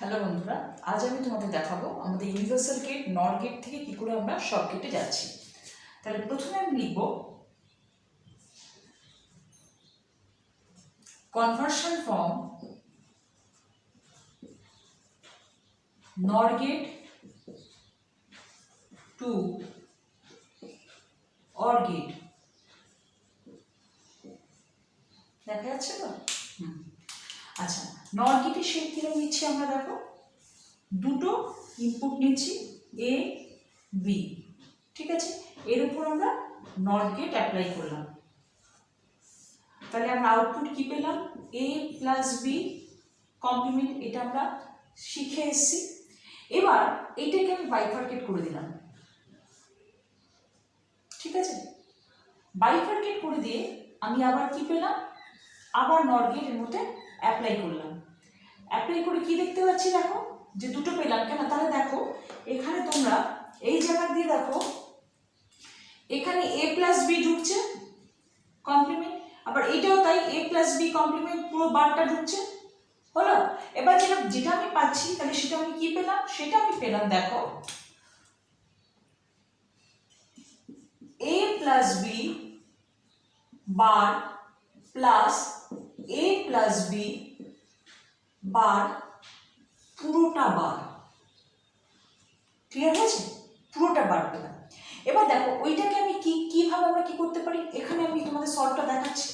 Hello বন্ধুরা, আজ আমি তোমাদের দেখাবো আমাদের ইউনিভার্সাল গেট নট গেট থেকে কি করে আমরা সব গেটে যাচ্ছি। তাহলে প্রথমে আমি লিখব conversion from not gate to or gate. দেখা যাচ্ছে তো? আচ্ছা, নট গেটের শেপ কিরকম নিচ্ছি আমরা, দেখো দুটো ইনপুট নিচ্ছি এ বি, ঠিক আছে। এর উপর আমরা নট গেট অ্যাপ্লাই করলাম, তাহলে আমরা আউটপুট কি পেলাম? এ প্লাস বি কমপ্লিমেন্ট। এটা আমরা শিখে এসেছি। এবার এইটাকে আমি বাইফার্কেট করে দিলাম, ঠিক আছে। বাইফার্কেট করে দিয়ে আমি আবার কি পেলাম? আবার নট গেট এর মধ্যে অ্যাপ্লাই করলাম। অ্যাপ্লাই করে কি দেখতে পাচ্ছি? দেখো যে দুটো পেলাম। কেন? তাহলে দেখো এখানে তোমরা এই জায়গা দিয়ে দেখো, এখানে এ প্লাস বি ঢুকছে কমপ্লিমেন্ট, আবার এটাও তাই, এ প্লাস বি কমপ্লিমেন্ট পুরো বারটা ঢুকছে, হলো। এবার যেটা আমি পাচ্ছি, তাহলে সেটা আমি কি পেলাম? সেটা আমি পেলাম, দেখো এ প্লাস বি বার প্লাস এ প্লাস বি বার পুরোটা বার। ক্লিয়ার হয়েছে? পুরোটা বার পেলাম। এবার দেখো ওইটাকে আমি কিভাবে আমরা কি করতে পারি, এখানে আমি তোমাদের সলভটা দেখাচ্ছি।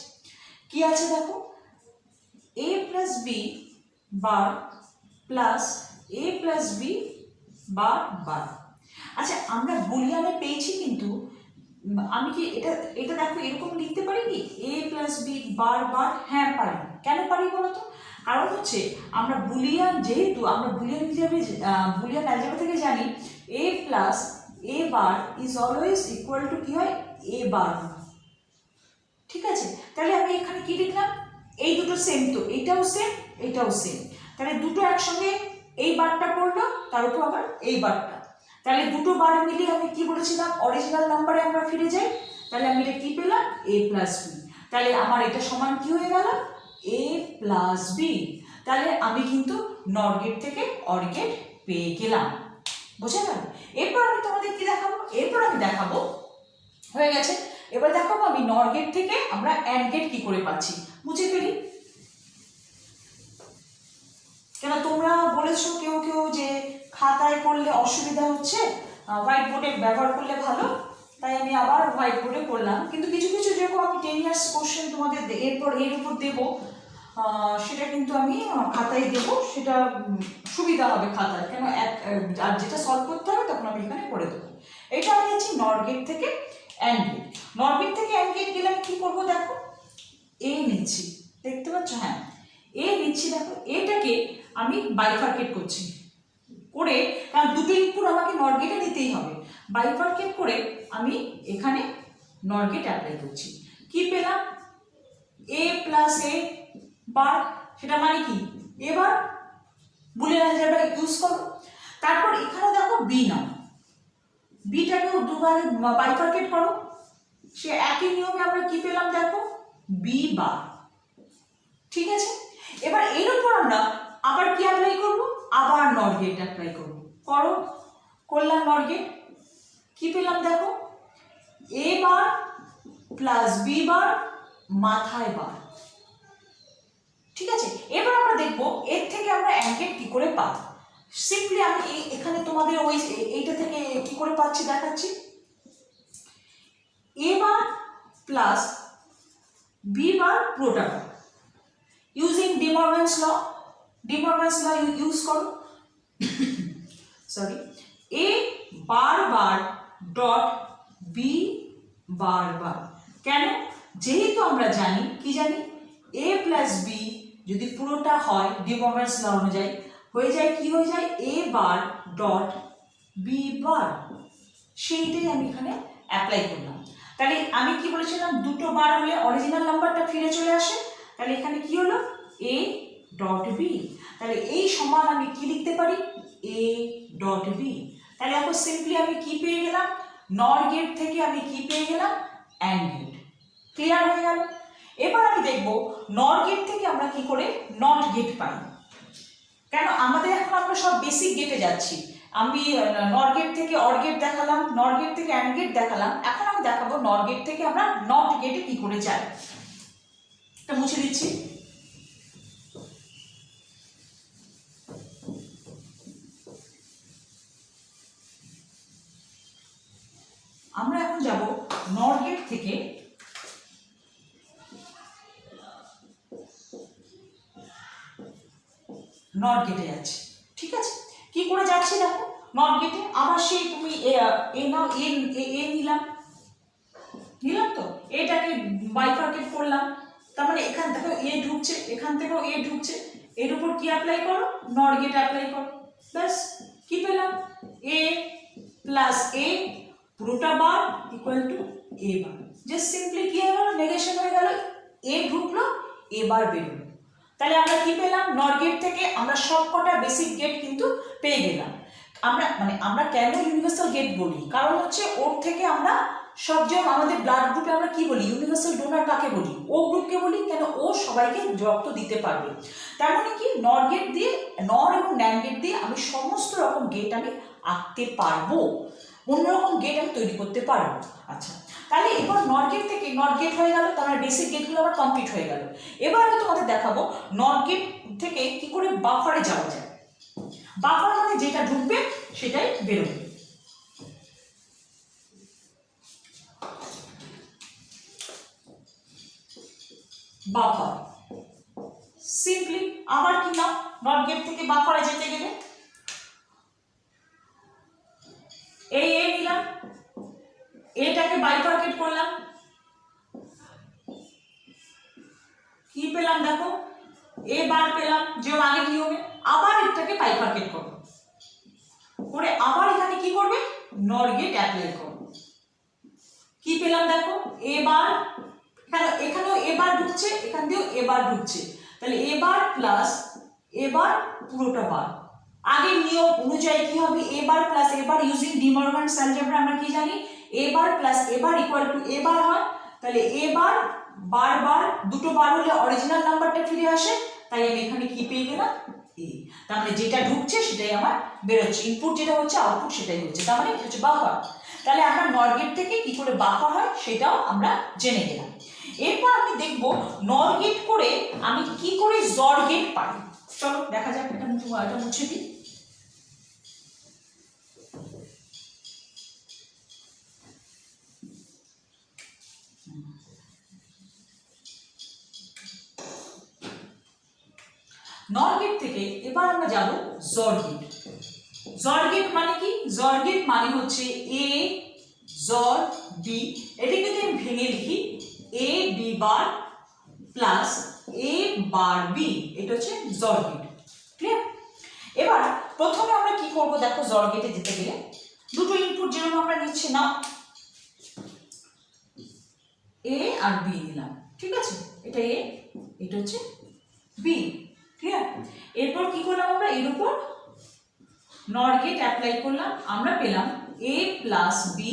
কি আছে দেখো, এ প্লাস বি বার প্লাস এ প্লাস বি বার বার। আচ্ছা, আমরা বুলিয়ানে পেয়েছি, কিন্তু আমি কি এটা এটা দেখো এরকম লিখতে পারি কি এ প্লাস বি বার বার? হ্যাঁ পারি। কেন পারি বলো তো? কারণ হচ্ছে আমরা বুলিয়ান, যেহেতু আমরা বুলিয়ান হিসাবে বুলিয়ান অ্যালজেব্রা থেকে জানি A plus A bar is always equal to কি হয়? এ বার, ঠিক আছে। তাহলে আমি এখানে কি লিখলাম? এই দুটো সেম, তো এইটাও সেম এইটাও সেম, তাহলে দুটো একসঙ্গে এই বারটা পড়লো, তার উপর আবার এই বারটা, তাহলে দুটো বার মিলিয়ে আমি কি বলেছিলাম? অরিজিনাল নাম্বারে আমরা ফিরে যাই। তাহলে আমি এটা কি পেলাম? এ প্লাস বি। তাহলে আমার এটা সমান কি হয়ে গেল? এ প্লাস বি। তাহলে আমি কিন্তু নট গেট থেকে অর গেট পেয়ে গেলাম। বুঝে গেল? এরপর আমি তোমাদের কি দেখাবো? এরপর আমি দেখাবো, হয়ে গেছে, এবার দেখাবো আমি নট গেট থেকে আমরা অ্যান্ড গেট কি করে পাচ্ছি। মুছে ফেলি। কেন তোমরা বলেছো কেউ কেউ যে খাতায় করলে অসুবিধা হচ্ছে, হোয়াইট বোর্ডে ব্যবহার করলে ভালো, তাই আমি আবার হোয়াইট বোর্ডে করলাম। কিন্তু কিছু কিছু যেরকম আমি 10 ইয়ার্স কোশ্চেন তোমাদের এরপর এর উপর দেবো, সেটা কিন্তু আমি খাতায় দেবো, সেটা সুবিধা হবে খাতায়। কেন আর যেটা সলভ করতে হবে তখন আমি এখানে করে দেবো। এটা আমি যাচ্ছি নট গেট থেকে অ্যান্ড গেট। নট গেট থেকে অ্যান্ড গেট গেলে আমি কি করবো? দেখো এ নিচ্ছি, দেখতে পাচ্ছ? হ্যাঁ এ নিচ্ছি। দেখো এটাকে আমি বাইফার্কেট করছি, করে, কারণ দুটো ইনপুট আমাকে নট গেটে নিতেই হবে, বাইফার্কেট করে আমি এখানে নট গেট অ্যাপ্লাই করছি। কি পেলাম? এ প্লাস এ বার, সেটা মানে কি? এবার বুলিয়ান অ্যালজেব্রা ইউজ করো। তারপর এখানে দেখো বি নাও, বিটাকেও দুবার বাইফার্কেট করো, সে একই নিয়মে আমরা কি পেলাম? দেখো বি বার, ঠিক আছে। এবার এর উপর আমরা আবার কি অ্যাপ্লাই করব? আবার নট গেট অ্যাপ্লাই করব। করো, করলাম নট গেট, কি পেলাম? দেখো এ বার প্লাস বি বার মাথায় বার, ঠিক আছে। এবার আমরা দেখব এর থেকে আমরা অ্যান্ড গেট কি করে পাবো। সিম্পলি আমি এখানে তোমাদের ওই এইটা থেকে কি করে পাচ্ছি দেখাচ্ছি। এ বার প্লাস বি বার পুরোটা বার, ইউজিং ডিমরগানস ল। ডিমরগানস ল ইউজ করো, সরি, এ bar bar dot B bar বার। কেন? যেহেতু আমরা জানি, কি জানি? এ প্লাস বি যদি পুরোটা হয় ডিমরগানস ল অনুযায়ী হয়ে যায়, কি হয়ে যায়? এ বার ডট বি বার। সেইটাই আমি এখানে অ্যাপ্লাই করলাম। তাহলে আমি কি বলেছিলাম? দুটো বার হলে অরিজিনাল নাম্বারটা ফিরে চলে আসে। তাহলে এখানে কি হলো? A dot B. তাহলে এই সমান আমি কি লিখতে পারি? A dot B. তাহলে এখন সিম্পলি আমি কি পেয়ে গেলাম? নট গেট থেকে আমি কি পেয়ে গেলাম? And get. ক্লিয়ার হয়ে গেল? এবার আমি দেখব নট গেট থেকে আমরা কি করে নট গেট পাই। কেন আমাদের এখন আমরা সব বেসিক গেটে যাচ্ছি। আমি নর গেট থেকে অর গেট দেখালাম, নর গেট থেকে অ্যান্ড গেট দেখালাম, এখন আমি দেখাবো নর গেট থেকে আমরা নট গেটে কি করে যাই। এটা মুছে দিচ্ছি। আমরা এখন যাব নর গেট থেকে নট গেটে যাচ্ছি। ঠিক আছে, কি করে যাচ্ছি দেখো। নট গেটে আবার সেই তুমি এ নাও, এ নিলাম তো, এটাকে বাইফার্কেট করলাম, তার মানে এখান থেকেও এ ঢুকছে, এখান থেকেও এ ঢুকছে, এর উপর কি অ্যাপ্লাই করো, নট গেট অ্যাপ্লাই করো, ব্যাস কি পেলাম, এ প্লাস এ পুরোটা বার equal to A bar. Just simply কি হয়ে গেল, নেগেশন হয়ে গেল, এ ঢুকলো এ বার বেরোলো। তাহলে আমরা কি পেলাম, নর গেট থেকে আমরা সবকটা বেসিক গেট কিন্তু পেয়ে গেলাম। আমরা কেন ইউনিভার্সাল গেট বলি, কারণ হচ্ছে ওর থেকে আমরা সব যেমন আমাদের ব্লাড গ্রুপে আমরা কি বলি, ইউনিভার্সাল ডোনার কাকে বলি, ও গ্রুপকে বলি, কেন ও সবাইকে রক্ত দিতে পারবে। তার মানে কি, নর গেট দিয়ে, নর এবং ন্যান্ড গেট দিয়ে আমি সমস্ত রকম গেট আমি আঁকতে পারবো, অন্যরকম গেট আমি তৈরি করতে পারবো। আচ্ছা, তাহলে এবার নর গেট থেকে নট গেট হয়ে গেল, তার মানে বেসিক গেটগুলো আবার কমপ্লিট হয়ে গেল। এবার আমি তোমাদের দেখাবো নট গেট থেকে কি করে বাফারে যাওয়া যায়। বাফার মানে যেটা ঢুকবে সেটাই বেরোবে। বাফার সিম্পলি আবার কি না, নট গেট থেকে বাফারে যেতে গেলে এই এ নিলাম, এটাকে বাইফার্কেট করলাম, কি পেলাম দেখো, এ বার পেলাম, যে আগের নিয়মে আবার এটাকে বাইফার্কেট করো, করে আবার এখানে কি করবে, নর গেট অ্যাপ্লাই করো, কি পেলাম দেখো, এ বার, এখানেও এ বার ঢুকছে, এখান দিয়েও এ বার ঢুকছে, তাহলে এ বার প্লাস এ বার পুরোটা বার। আগের নিয়ম অনুযায়ী কি হবে, A bar plus A bar using De Morgan's algebra আমরা কি জানি, A bar plus A bar equal to A bar হয়। তাহলে এ বার বার বার, দুটো বার হলে অরিজিনাল নাম্বারটা ফিরে আসে, তাই আমি এখানে কি পেয়ে গেলাম, এ। তার মানে যেটা ঢুকছে সেটাই আমার বেরোচ্ছে, ইনপুট যেটা হচ্ছে আউটপুট সেটাই হচ্ছে, তার মানে হচ্ছে বাফার। তাহলে আমরা নর গেট থেকে কি করে বাফার হয় সেটাও আমরা জেনে গেলাম। এরপর আমি দেখব নর গেট করে আমি কি করে জর গেট পাই। চলো দেখা যাক, এটা মুছে দিই। নর গেট থেকে এবার আমরা যাব জর গেট। জর গেট মানে কি, জর গেট মানে হচ্ছে এ জর বি, এটাকে যদি আমি ভেঙে লিখি A B bar plus A bar B, এটা হচ্ছে জর গেট। ক্লিয়ার? এবার প্রথমে আমরা কি করব দেখো, জর গেটে যেতে গেলে দুটো ইনপুট যেরকম আমরা নিচ্ছি না, এ আর বি নিলাম, ঠিক আছে, এটা এ, এটা হচ্ছে বি। ক্লিয়ার? এরপর কি করলাম, আমরা এর উপর নর গেট অ্যাপ্লাই করলাম, আমরা পেলাম এ প্লাস বি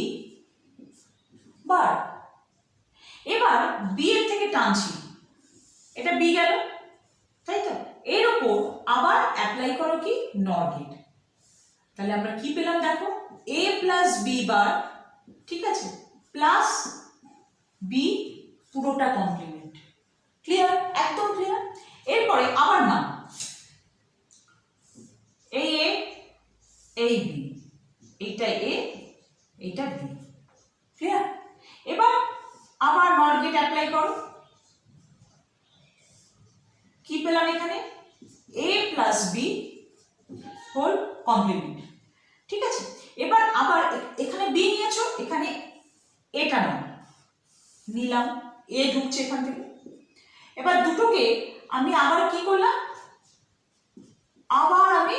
বার। এবার বি এর থেকে টানছি, এটা বি গেল, তাই তো, এর উপর আবার অ্যাপ্লাই করো কি, নর গেট। তাহলে আমরা কি পেলাম দেখো, এ প্লাস বি বার, ঠিক আছে, প্লাস বি পুরোটা কমপ্লিমেন্ট। ক্লিয়ার? একদম ক্লিয়ার। এরপরে আবার নাম, এই এ এই বি, এইটা এ এইটা বি। ক্লিয়ার? এবার আবার নট গেট অ্যাপ্লাই করো, কি পেলাম এখানে, এ প্লাস বি হোল কমপ্লিমেন্ট। ঠিক আছে, এবার আবার এখানে বি নিয়েছো, এখানে এটা নাও, নিলাম, এ ঢুকছে এখান থেকে। এবার দুটোকে আমি আবার কি করলাম, আবার আমি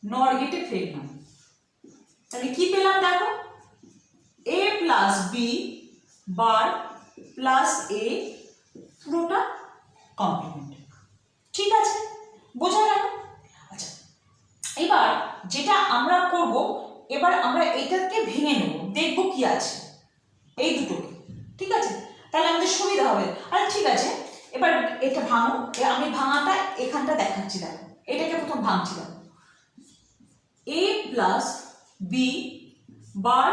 নর গেটে ফেললাম, তাহলে কি পেলাম দেখো, এ প্লাস বি বার প্লাস এ পুরোটা কমপ্লিমেন্ট। ঠিক আছে, বোঝা গেল? আচ্ছা, এবার যেটা আমরা করব, এবার আমরা এটাকে ভেঙে নেব, দেখবো কি আছে এই দুটোকে। ঠিক আছে, তাহলে আমাদের সুবিধা হবে। আর ঠিক আছে, এবার এটা ভাঙো, আমি ভাঙাটা এখানটা দেখাচ্ছি, দেখো এটাকে প্রথম ভাঙছিলাম, a plus B bar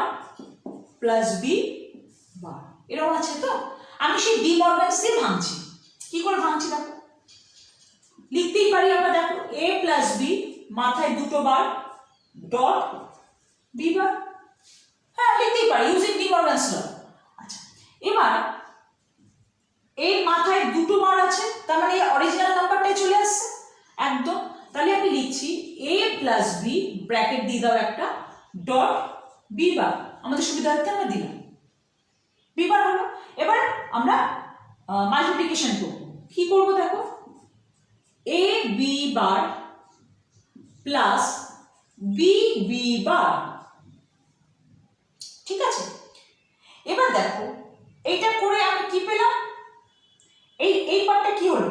plus B bar, এরকম আছে তো। আমি সেই ডি মর্গানস দিয়ে ভাঙছি। কি করে ভাঙছি দেখো, লিখতেই পারি আমরা, দেখো a প্লাস বি মাথায় দুটো বার ডট বি বার, হ্যাঁ লিখতেই পারি ইউজিং ডি মর্গানস ল। আচ্ছা, এবার এর মাথায় দুটো বার আছে, তার মানে এই অরিজিনাল নাম্বারটাই চলে আসছে একদম। তাহলে আমি লিখছি a প্লাস বি ব্র্যাকেট দিয়ে দাও একটা ডট বি বার, আমাদের সুবিধার্থে আমরা দিলাম বি বার হলো। এবার আমরা মাল্টিপ্লিকেশন করব। কি করব দেখো, a B bar plus B B bar, ঠিক আছে। এবার দেখো এইটা করে আমি কি পেলাম, এই পার্টটা কি হলো,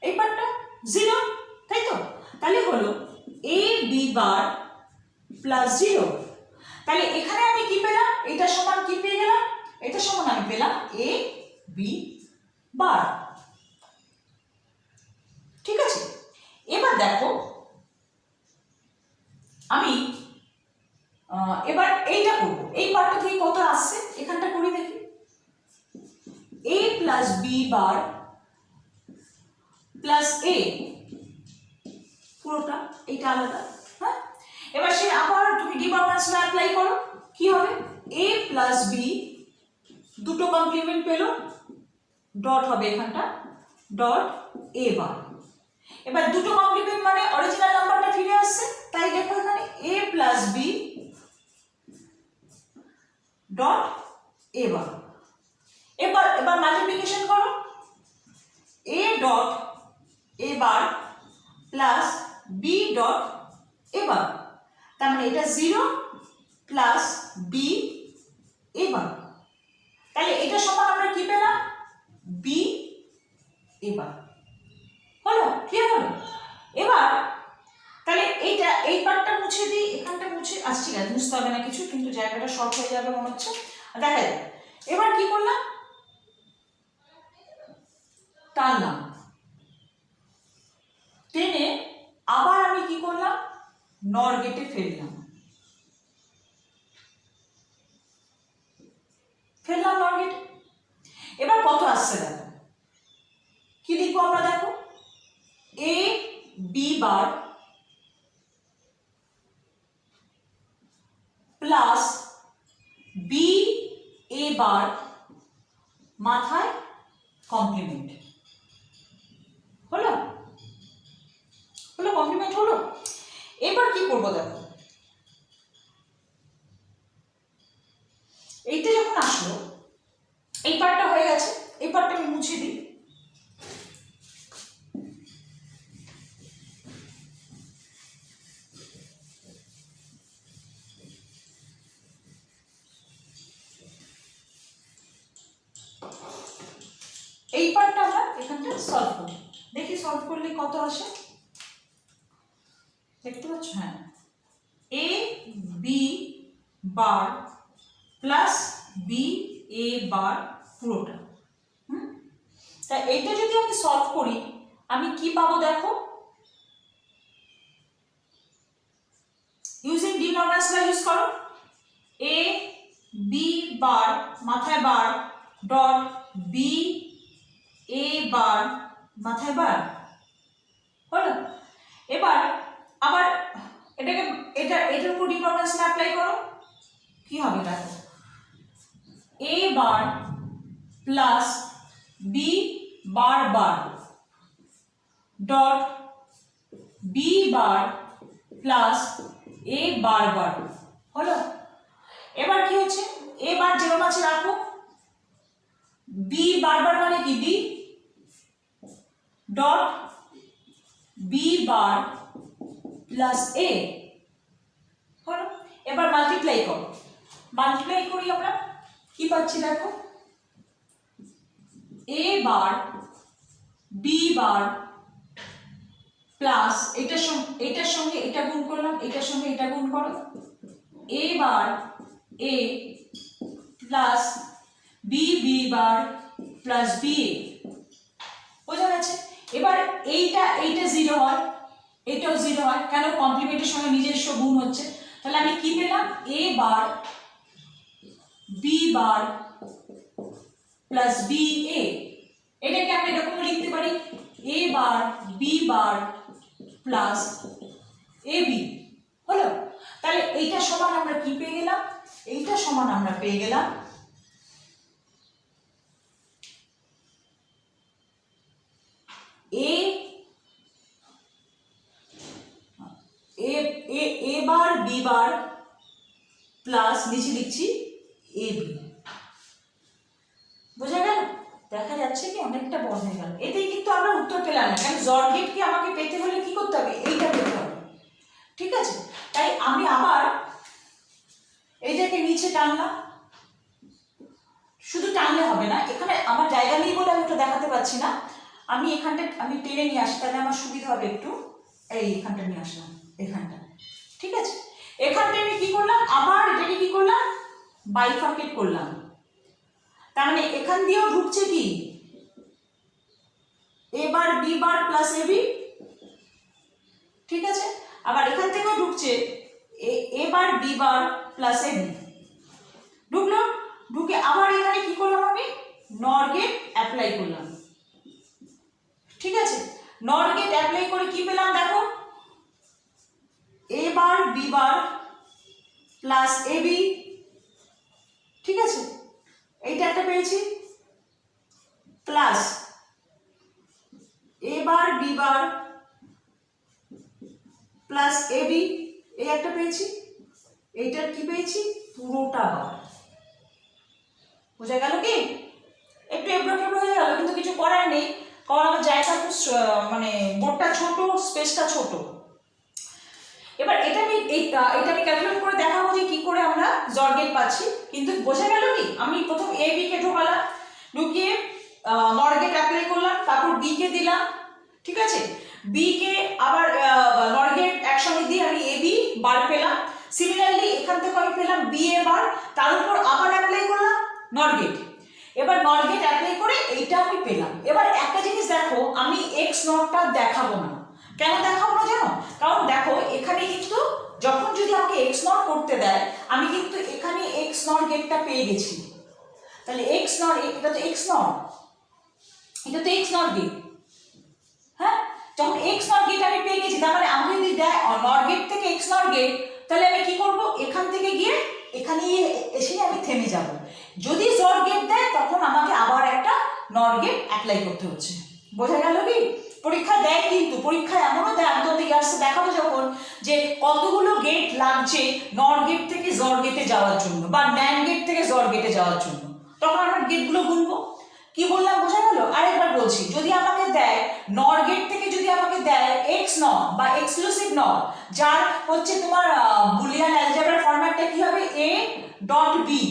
এই পার্টটা 0, তাই তো। তাহলে হলো a বি বার প্লাস 0। তাহলে এখানে আমি কি পেলাম, এটা সমান কি পেয়ে গেলাম, এটা সমান আমি পেলাম a বি বার, ঠিক আছে। এবার দেখো আমি এবার এইটা করব, এই পার্টটা থেকে কত আসছে এখানটা করি দেখি, a plus B bar plus a, পুরোটা এইটা আলাদা, হ্যাঁ। এবার সে আবার তুমি ডি মর্গানস ল অ্যাপ্লাই করো, কি হবে a প্লাস বি দুটো কমপ্লিমেন্ট পেলো ডট হবে এখানটা ডট a বার। এবার দুটো কমপ্লিমেন্ট মানে অরিজিনাল নাম্বারটা ফিরে আসছে, তাই দেখো এখানে a plus B dot a bar. এবার মাল্টিপ্লিকেশন করো, a dot a bar plus b dot a bar, তার মানে এটা 0 প্লাস b a বার, তাহলে এটা সমান আমরা কি পেলাম b a বার, হলো ক্লিয়ার হলো। এবার তাহলে এইটা এই পার্টটা মুছে দিই, এখানটা মুছে আসছি, ঠিক আছে মুছতে হবে না কিছু, কিন্তু জায়গাটা শর্ট হয়ে যাবে মনে হচ্ছে, দেখা যায়। এবার কি করলাম, টানলাম, টেনে আবার আমি কি করলাম নর গেটে ফেললাম নর গেটে। এবার কত আসছে দেখো, কি লিখবো আমরা দেখো, a B bar plus B A bar মাথায় কমপ্লিমেন্ট, হলো কমপ্লিমেন্ট হলো। এবার কি করবো দেখো, এইটা যখন আসলো এই পার্টটা হয়ে গেছে, এই পার্টটা আমি মুছে দিই, এই পার্টটা আমরা এখানটা সলভ করি, দেখি সলভ করলে কত আসে, দেখতে পাচ্ছ, হ্যাঁ a B bar plus B A bar পুরোটা, তা এইটা যদি আমি সলভ করি আমি কি পাবো দেখো, ইউজিং ডি মর্গানস ল ইউজ করো, a বি বার মাথায় বার ডট বি এ বার মাথায় বার, হলো। এবার আবার এটাকে এটার উপর ডি মর্গানস ল অ্যাপ্লাই করো, কি হবে দেখো, a bar plus B bar bar dot B bar plus A bar bar, হলো। এবার কি হচ্ছে, এ বার যেরকম আছে রাখো, বি বার বার মানে কি B dot B bar plus A, হলো। এবার মাল্টিপ্লাই করো, মাল্টিপ্লাই করি আমরা কি পাচ্ছি দেখো, এ বার বি বার প্লাস এটার সঙ্গে এটা গুণ করলাম, এটার সঙ্গে এটা গুণ করো, A bar A plus B B bar plus B A, বোঝা গেছে। এবার এইটা এইটা 0 হয়, এটাও 0 হয়, কেন? কমপ্লিমেন্টের সঙ্গে নিজস্ব গুণ হচ্ছে। তাহলে আমি কি পেলাম? a bar b bar plus B A. এটাকে আমরা এরকম লিখতে পারি a bar b bar plus A B. হলো? তাহলে এইটা সমান আমরা কি পেয়ে গেলাম? এইটা সমান আমরা পেয়ে গেলাম a bar B bar plus নিচে লিখছি এ বি। বোঝা গেল? দেখা যাচ্ছে কি অনেকটা বড় হয়ে গেল। এতেই কিন্তু আমরা উত্তর পেলাম না, কারণ জর্গেটকে আমাকে পেতে হলে কি করতে হবে? এইটা পেতে হবে। ঠিক আছে? তাই আমি আবার এইটাকে নিচে টানলাম। শুধু টানলে হবে না, এখানে আমার জায়গা নেই বলে আমি একটু দেখাতে পাচ্ছি না। আমি এখানটা আমি টেনে নিয়ে আসি, তাহলে আমার সুবিধা হবে একটু। এই এখানটা নিয়ে আসলাম, এখানটা। ঠিক আছে? এখানটা আমি কি করলাম? আবার এটাকে কি করলাম? বাইফার্কেট করলাম। তার মানে এখান দিয়েও ঢুকছে কি? এ বার B bar plus A B. ঠিক আছে? আবার এখান থেকেও ঢুকছে এ বার B bar plus A B. ঢুকলো? ঢুকে আবার এখানে কি করলাম? আমি নর গেট অ্যাপ্লাই করলাম। ঠিক আছে? নর গেট অ্যাপ্লাই করে কি পেলাম দেখো? এ বার B bar plus A B. ঠিক আছে? এইটা একটা পেয়েছি, plus A bar B bar plus A B, এই একটা পেয়েছি। এইটার কি পেয়েছি? পুরোটা বার। বোঝা গেল কি? একটু এবড়ো খেবড়ো হয়ে গেল, কিন্তু কিছু করার নেই, কারণ আমার জায়গা মানে বোর্ডটা ছোট, স্পেসটা ছোট। এবার এটা আমি ক্যালকুলেট করে দেখাবো যে কি করে আমরা জর্গেট পাচ্ছি। কিন্তু বোঝা গেল কি? আমি প্রথম এ বি কে ঢোকালাম, ঢুকিয়ে নর গেট অ্যাপ্লাই করলাম, তারপর বি কে দিলাম। ঠিক আছে? বি কে আবার নর গেট একসঙ্গে দিয়ে আমি এ বি বার পেলাম। সিমিলারলি এখান থেকে আমি পেলাম বি এ বার, তার উপর আবার অ্যাপ্লাই করলাম নর গেট। এবার নর গেট অ্যাপ্লাই করে এইটা আমি পেলাম। এবার একটা জিনিস দেখো, আমি এক্স নটটা দেখাবো না। কেন দেখাবো না জানো? কারণ দেখো এখানে কিন্তু যখন যদি আমাকে এক্স নট করতে দেয়, আমি কিন্তু এখানে এক্স নট গেটটা পেয়ে গেছি। তাহলে এক্স নট, এটা তো এক্স নট, এটা তো এক্স নট গেট। হ্যাঁ, যখন এক্স নট গেট আমি পেয়ে গেছি, তার মানে আমাকে যদি দেয় নট গেট থেকে এক্স নট গেট, তাহলে আমি কি করব? এখান থেকে গিয়ে এখানে এসে আমি থেমে যাব। যদি জর গেট দেয়, তখন আমাকে আবার একটা নট গেট অ্যাপ্লাই করতে হচ্ছে। বোঝা গেল কি? পরীক্ষা দেয়, কিন্তু পরীক্ষায় এমনও দেয়, আমি তোমাদের ইয়ার্সে দেখাবো যখন, যে কতগুলো গেট লাগছে নট গেট থেকে জর গেটে যাওয়ার জন্য, বা ন্যান্ড গেট থেকে জর গেটে যাওয়ার জন্য, তখন আমরা গেটগুলো গুনবো। কি বললাম বোঝা গেল? আরেকবার বলছি, যদি আমাকে দেয় নর গেট থেকে, যদি আমাকে দেয় এক্স নট বা এক্সক্লুসিভ নট, যার হচ্ছে তোমার বুলিয়ান অ্যালজেব্রার ফরম্যাটটা কি হবে? এ ডট বি,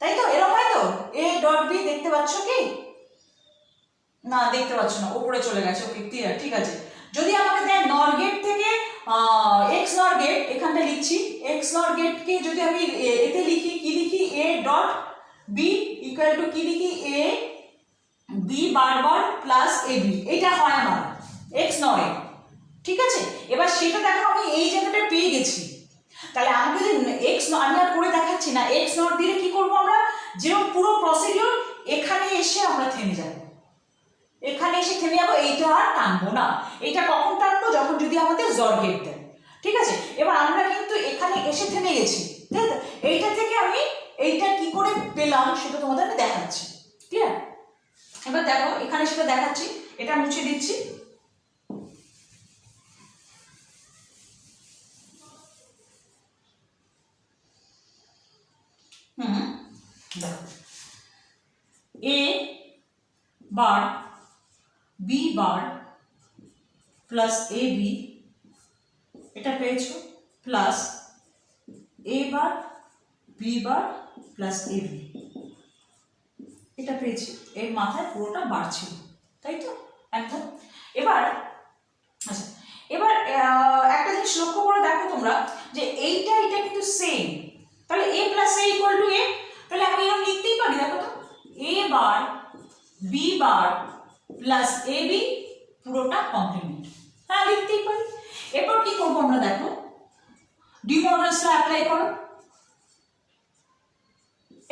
তাই তো? এরকম হয় তো? এ ডট বি, দেখতে পাচ্ছ কি? না, দেখতে পাচ্ছ না, উপরে চলে গেছে। ওকে, ক্লিয়ার, ঠিক আছে। যদি আমাকে দেয় নর গেট থেকে এক্স নর গেট, এখানটা লিখছি এক্স নর গেটকে যদি আমি এতে লিখি, কি লিখি? A dot B equal to কি লিখি? A B bar bar plus A B. এটা হয় আমার এক্স নরে। ঠিক আছে? এবার সেটা দেখো আমি এই জায়গাটা পেয়ে গেছি। তাহলে আমাকে যদি এক্স, আমি আর করে দেখাচ্ছি না, এক্স নট দিলে কি করবো আমরা? যেরকম পুরো প্রসিডিওর, এখানে এসে আমরা থেমে যাব। এখানে এসে থেমে যাবো, এইটা আর টানবো না। এইটা কখন টানবো? যখন যদি আমাদের জর গেট দেয়। ঠিক আছে? এবার আমরা কিন্তু এখানে এসে থেমে গেছি, ঠিক আছে? এইটা থেকে আমি এইটা কি করে পেলাম সেটা তোমাদের আমি দেখাচ্ছি। ক্লিয়ার? এবার দেখো, এখানে সেটা দেখাচ্ছি, এটা মুছে দিচ্ছি। দেখো, এ বার B bar plus A B, এটা পেয়েছো, plus A bar B bar plus A B, এটা পেয়েছি। এর মাথায় পুরোটা বার ছিল, তাই তো? একদম। এবার আচ্ছা, এবার একটা জিনিস লক্ষ্য করে দেখো তোমরা, যে এইটা এটা কিন্তু সেম। তাহলে এ প্লাস এ ইকুয়াল টু এ, তাহলে আমি এরকম লিখতেই পারি। দেখো তো, এ বার B bar plus A B করবো আমরা দেখো, ডি মর্গানস ল অ্যাপ্লাই করো,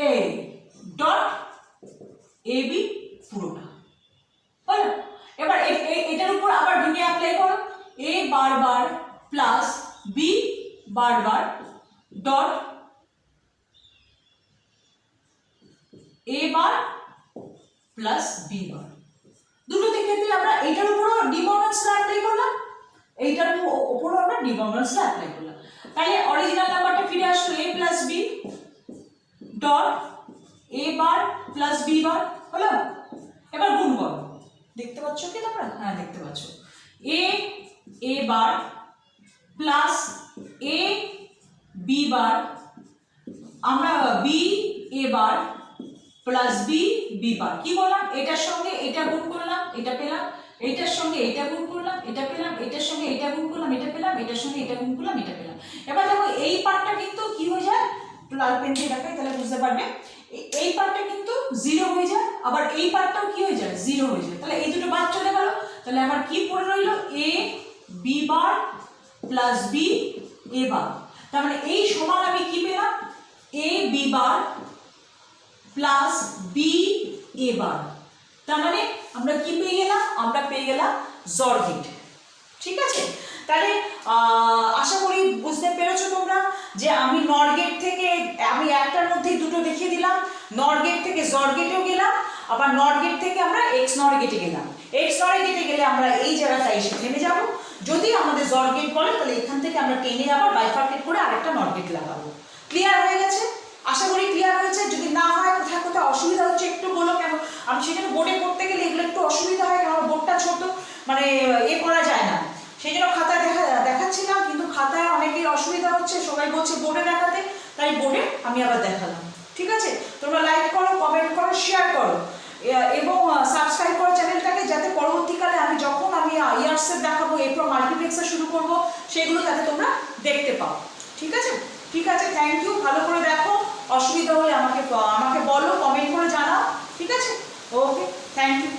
এ ডট এ বি পুরোটা হলো। এবার এটার উপর আবার ভেঙে অ্যাপ্লাই করো, A bar bar plus B bar bar dot A bar plus B bar. দুটোতে ক্ষেত্রে আমরা এইটার উপরও ডি মর্গানস ল অ্যাপ্লাই করলাম, এইটার উপরও আমরা ডি মর্গানস ল অ্যাপ্লাই করলাম। তাহলে অরিজিনাল নাম্বারটা ফিরে আসলো A plus B dot A bar plus B bar হলো। এবার গুণ করো, দেখতে পাচ্ছ কি তোমরা? হ্যাঁ দেখতে পাচ্ছ, এ বার প্লাস এ বি বার, আমরা B A bar plus B B বার কি করলাম, এটার সঙ্গে এটা গুণ করলাম এটা পেলাম, এটার সঙ্গে এটা গুণ করলাম এটা পেলাম, এটার সঙ্গে এটা গুণ করলাম এটা পেলাম, এটার সঙ্গে এটা গুণ করলাম এটা পেলাম। এবার দেখো এই পার্টটা কিন্তু কি হয়ে যায়, লাল পেন দিয়ে দেখাই তাহলে বুঝতে পারবে, এই পার্টটা কিন্তু জিরো হয়ে যায়, আবার এই পার্টটাও কি হয়ে যায়, জিরো হয়ে যায়। তাহলে এই দুটো বাদ চলে গেল, তাহলে আমার কি পড়ে রইলো, A B bar plus B A বার। তার মানে এই সমান আমি কি পেলাম, A B bar plus B A বার। তার মানে আমরা কি পেয়ে গেলাম, আমরা পেয়ে গেলাম জর গেট। ঠিক আছে, তাহলে আশা করি বুঝতে পেরেছো তোমরা যে আমি নর গেট থেকে আমি একটার মধ্যেই দুটো দেখিয়ে দিলাম, নর গেট থেকে জর গেটেও গেলাম, আবার নর গেট থেকে আমরা এক্স নর গেটে গেলাম। এক্স নর গেটে গেলে আমরা এই জায়গাটা এসে থেমে যাব, যদি আমাদের জর গেট বলে তাহলে এখান থেকে আমরা টেনে আবার বাইফার্কেট করে আরেকটা নর গেট লাগাবো। ক্লিয়ার হয়ে গেছে? আশা করি ক্লিয়ার হয়েছে। যদি না হয় কোথায় কোথায় অসুবিধা হচ্ছে একটু বলো, কেন আমি সেখানে বোর্ডে করতে গেলে এগুলো একটু অসুবিধা হয়, কারণ বোর্ডটা ছোট, মানে করা যায় না, সেই জন্য খাতায় দেখাচ্ছিলাম, কিন্তু খাতায় অনেকের অসুবিধা হচ্ছে, সবাই বলছে বোর্ডে দেখাতে, তাই বোর্ডে আমি আবার দেখালাম। ঠিক আছে, তোমরা লাইক করো, কমেন্ট করো, শেয়ার করো এবং সাবস্ক্রাইব করো চ্যানেলটাকে, যাতে পরবর্তীকালে আমি যখন আমি ইয়ার্সের দেখাবো, এরপর মাল্টিপ্লেক্সে শুরু করবো, সেগুলো যাতে তোমরা দেখতে পাও। ঠিক আছে, ঠিক আছে, থ্যাংক ইউ। ভালো করে দেখো, অসুবিধা হলে আমাকে বলো, কমেন্ট করে জানাও। ঠিক আছে, ওকে, থ্যাংক ইউ।